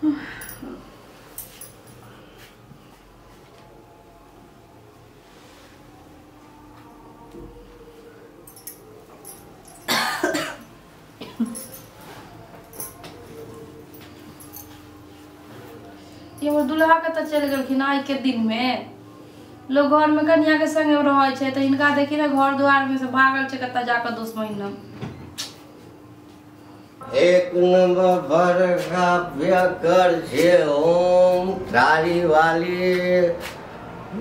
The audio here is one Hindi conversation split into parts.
ये दुल्हा के तो चल गलखिन आई के दिन में लोग घर में कन्या के संगे रहे छे तो इनका देखी ना घर द्वार में से भागल छे कत्ता जाकर 2 महीना। एक नंबर बरखा कर छे ओम थारी वाली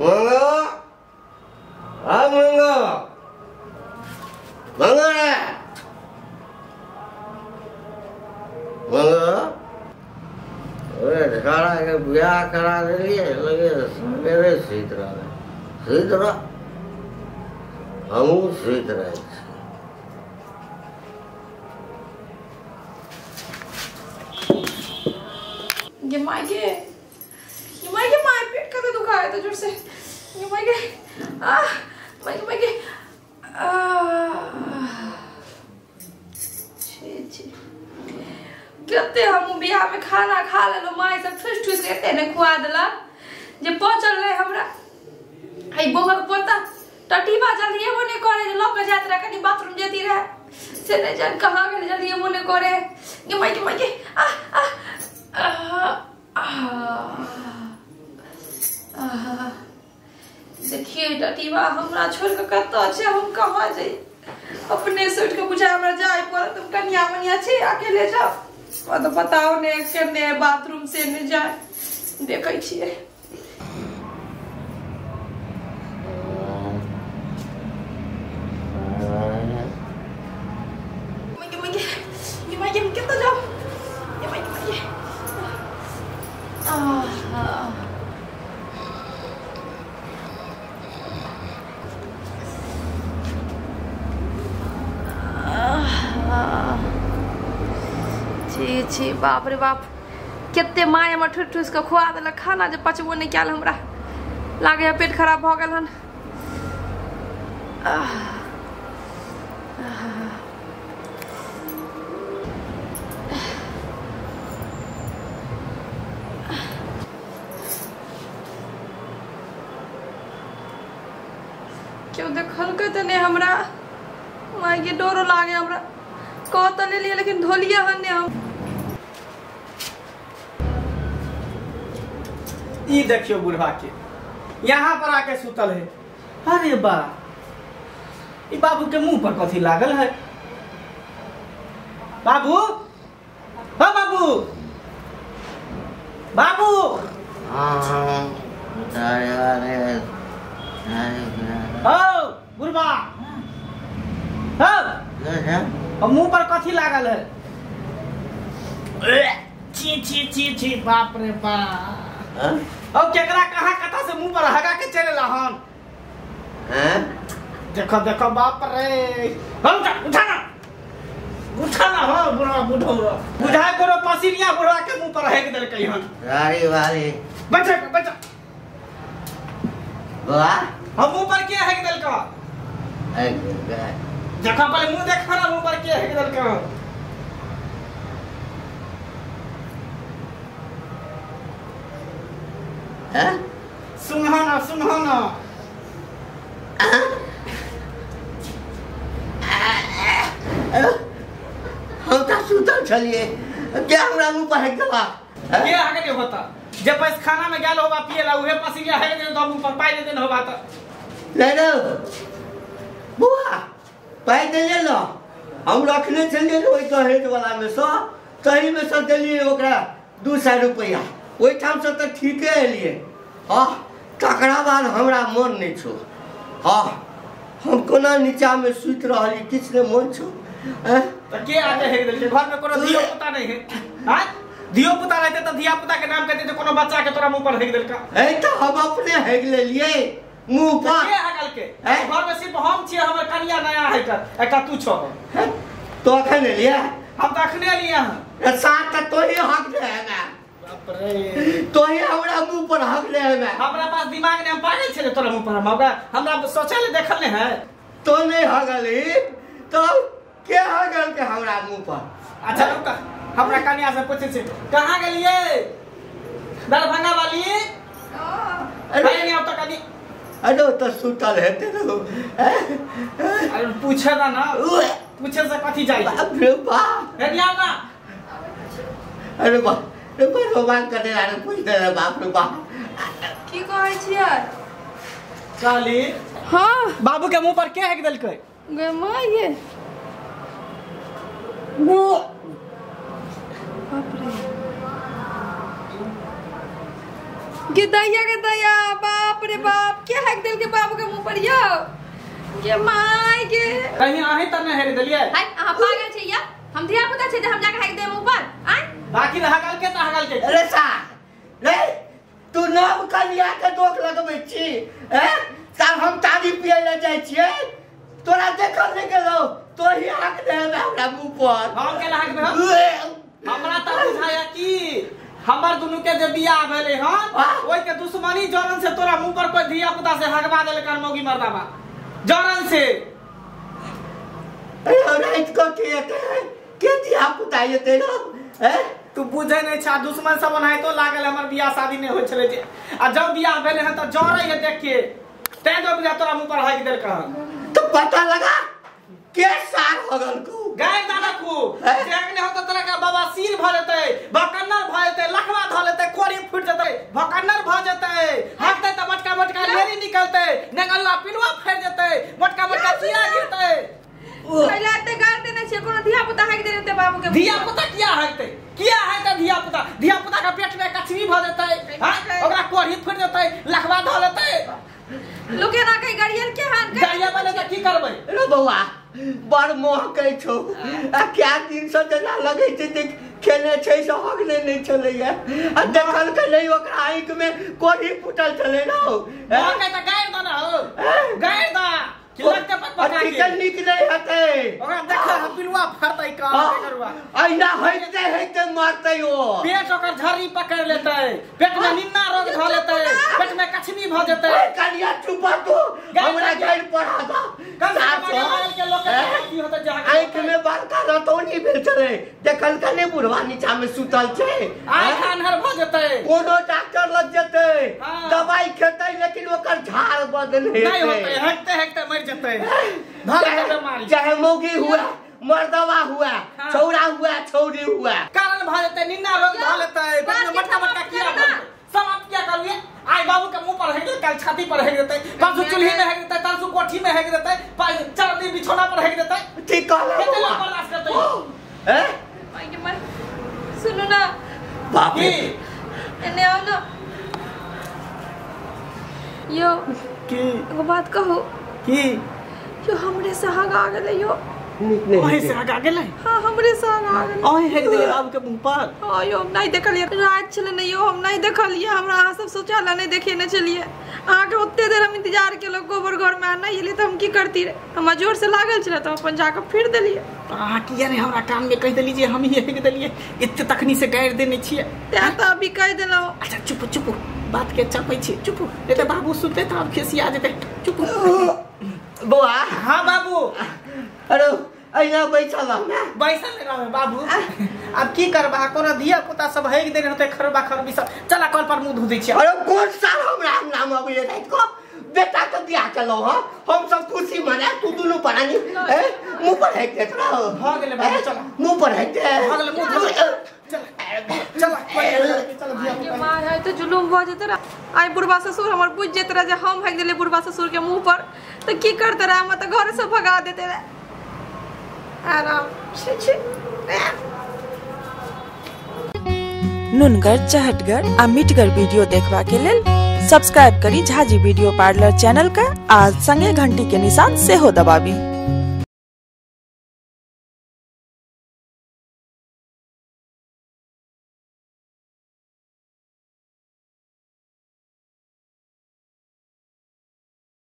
मंगो आ मंगो मंगो रे मंगो सारा के ब्याह करा दिलिए लगे सवेरे सुत रह हमू सुत रहे ये माय पेट का तो दुखा है तो जोर से ये मायके मायके कहते हम बियाह में खाना खा लेलो माय सब ठुस के ने खुआ देला जे पहुंचल रहे हमरा आई बोगा के पोता टटीबा जल्दी वो ने करे जे लोग जात रहे कनी बाथरूम जेती रहे से ने जान कहां गेल जल्दी वो ने करे ये मायके देखिए टटीबा हमरा छोड़ के कत्ता छे हम कहां जाई अपने सोच के बुझा हमरा जाए पर तुम कन्या मनिया छे अकेले जाओ तो बताओ ने करने बाथरूम से ने जाए देखै छिए ये कितना जाओ ये छी बाप रे बाप केते माय हमर ठुस के खुआ देल खाना जे पचबो नहीं कैल हमरा लागे पेट खराब भ गेल हन। क्यों देखल के तने हमरा माय के डरो लागे हमरा कह तो ले लिए लेकिन धोलिया हन हम ई देखियो बुढ़वा के यहाँ पर आके सुतल है। अरे बा ई बाबू के मुंह पर कथी लागल है? बाबू हो बाबू बाबू हो बुढ़वा हो मुंह पर कथी लागल है? छी छी छी छी बाप रे बाप अब केकरा कहाँ कथा से मुंह पर हगा के चले लहन देखो देखो बाप रे उठाना हो बुढ़ा बुढ़ा बुझा करो पसीनिया बुढ़ा के मुंह पर हेग देल कहीं हन रारी वाली बच्चा बच्चा वाह हम मुंह पर के हेग देल का देखो पहले मुंह देखा ना मुंह पर के हेग देल का सुनहाना सुनहाना हम तो सुतल छलिए क्या हमरा मुंह पर हेग देला के आगे नहीं होता जब पैस खाना में गेल होबा पिएला उहे पसीनिया हेग दे तो मुंह पर पाई दे होबा त ले लो बुआ पाई दे ले लो हम रखने छलिए ओइ दहेज वाला में से तही में से देलिए ओकरा 200 रुपया ओइ ठाम से तो ठीके एलिए हां तकरा बाद हमरा मन नहीं छो हां हम कोना नीचा में सुत रहली किछ ने मन छो त के आके हेग देल घर में कोनो दियो पुता नहीं है हां दियो पुता रहते तो दिया पुता के नाम कहते तो कोनो बच्चा के तोरा मुंह पर हेग देल का ए तो हम अपने हेग ले लिए मुंह पर के हगल के घर में सिर्फ हम छी हमर कनिया नया है एकटा तू छो तो अखन लिए हम त अखने लिए हैं साथ तो ही हक दे है बाप रे तो ही हमरा मुंह पर हक ले है हमरा पास दिमाग ने हम पागल छे तोरा मुंह पर हमरा सोचले देखल ने है तो नहीं हगली तो के हगल के हमरा मुंह पर अच्छा रुक हमरा कन्या से पूछे छे कहाँ गेलिए दरभंगा वाली अरे नहीं अब तो कनी अरे तो सुतल हेते न अरे पूछे ना पूछे से कथी जाई अरे बाप हे दिया ना अरे बाप रे रोमान करे अरे पूछते रे बाप रे बाप की कहै छियै काली हां बाबू के मुंह पर के हेक देलकै गे माय ये बाप रे के दैया बाप रे बाप के हेक देल के बाबू के मुंह पर यो ये माय के कहीं आहे त न हेर देलिए हाय अहाँ पागल छै या हम धिया पुता छै जे हम जाके हेक दे मुंह पर आय बाकी हगल के त हगल के अरे सा रे तू नाम कनिया के दोख लगबै छी हैं साल हम तारी पिए ले जाय छियै तोरा देखल नहीं गेलो तो ही हक दे हमरा मुंह पर हम के हक दे हमरा त बुझाया कि हमर दुनु के जे बियाह भेले हन ओइ के दुश्मनी जरन से तोरा मुंह पर कोई धिया पुता से हगवा देल कर मौगी मर्दाबा जरन से अरे रात को के धिया पुता ये तेरो हैं तू बुझे नहीं छा दुश्मन सब नहीं तो लागल हमर बियाह शादी नहीं होय छले जे आ जब बियाह भेले हन त जरै है देख के ते जो बियाह तोरा मुंह पर हक देल कर तो पता लगा के साग हगल को गाय दादा को देखने हो तो तोरा का बाबा सिर भ जते भकन्नर भ जते लखवा ध लेते कोरी फूट जते भकन्नर भ जते हकते त मटका मटका लेरी निकलते नेगल्ला पिलवा फेर जते मटका मटका कीड़ा गिरते पहले ते गाड़ देने छे कोनो धिया पुता हेक दे देते बाबू के धिया पुता किया हेते धिया पुता का पेट में कचरी भ जते हां ओकरा कोरी फूट जते लखवा ध लेते लोके ना कहीं गाड़ियन के हान गाड़िया वाले त की करबै रे बौआ बड़ मोह कहै छौ आ क्या दिन से जना लगै छै जे खेने छै से हगने नहीं चलैया आ देखल के नहीं ओकरा आंख में कोरी फुटल चले ना हो मोह के त गाड़ द ना हो गाड़ द कि लगते पका के निक नहीं हते ओकरा देख पिलवा फरतै का करुआ ऐना होइते मारतै ओ पेट ओकर झरी पकड़ लेतै पेट में निन्ना रोग ध लेतै पेट में कछनी भ जेतै कनिया चुप तू हमरा गाड़ पढ़ा द के लोग की होतै जहां आंख में बड़का रतौनी भेल छले देखल के नहीं बुढ़वा नीचा में सुतल छै आंख अन्हर भ जेतै कोनो डॉक्टर लग जेतै दवाई खेतै लेकिन ओकर झाड़ बदल नहीं होतै हेकते मर जेतै धर के बीमारी चाहे मौगी हुआ मर्दवा हुआ छौरा हुआ छौरी हुआ कारण भ जेतै निन्ना रोग ध लेतै पेट में मटका कीड़ा भ सब आप क्या करिए आई बाबू के मुंह पर हेक देतै कल छाती पर हेक देतै परसों चुल्ही में हेक देतै तरसों कोठी में हेक देतै चरनी बिछौना पर हेक देतै ठीक कहला केते लोग बर्दाश्त करतै हैं भाई के मन सुनो ना बाप रे एने आओ ना यो की एगो बात कहू की यो हमरे से हगा गेलै यो निक नहीं ओहे से आगा गेलै हां हमरे से हगा गेलै ओहे हेक देले बाबू के मुंह पर हां यो हम नहीं देखलिए रात छले नहीं यो हम नहीं देखलिए हमरा अहाँ सब शौचालय नहीं देखे न चलिए अहाँ के ओते देर हम इंतजार के लोग गोबर घर में आना ये तो हम की करती रे हम जोर से लागल छले तो अपन जाके फिर देलिए आ किया रे हमरा कान में कह देली जे हम ही हेक देलिए इत्ते तखनी से गाड़ देने छिए ते तो अभी कह देलो अच्छा चुप बात के चपै छी चुप ए त बाबू सुते त अब खिसिया जेते चुप बौआ हां बाबू अरे ऐना बैठल हम बैसल रहे बाबू अब की करबा कोनो धिया पुता सब हेक देने होते खरबा खरबी सब चला कल पर मुंह धो दै छी अरे कौन साल हमरा नाम अबे रात को बेटा के बियाह चलो हम सब खुशी मना तू दुनु परानी मुंह पर हेक देत रहो भ गेले बाबू चला मुंह पर हेक दे भ गेले मुंह धो चला ये मां है तो जुलुम भ जेते रे आई बुढ़वा ससुर हमर बुझ जेते रे जे हम हेक देले बुढ़वा ससुर के मुंह पर तो की करते रे हम तो घर से भगा देते रे आराम छी नुनगर चहटगर आ मिटगर वीडियो देखबा के लेल सब्सक्राइब करी झाजी वीडियो पार्लर चैनल का आ संगे घंटी के निशान से हो दबाबी।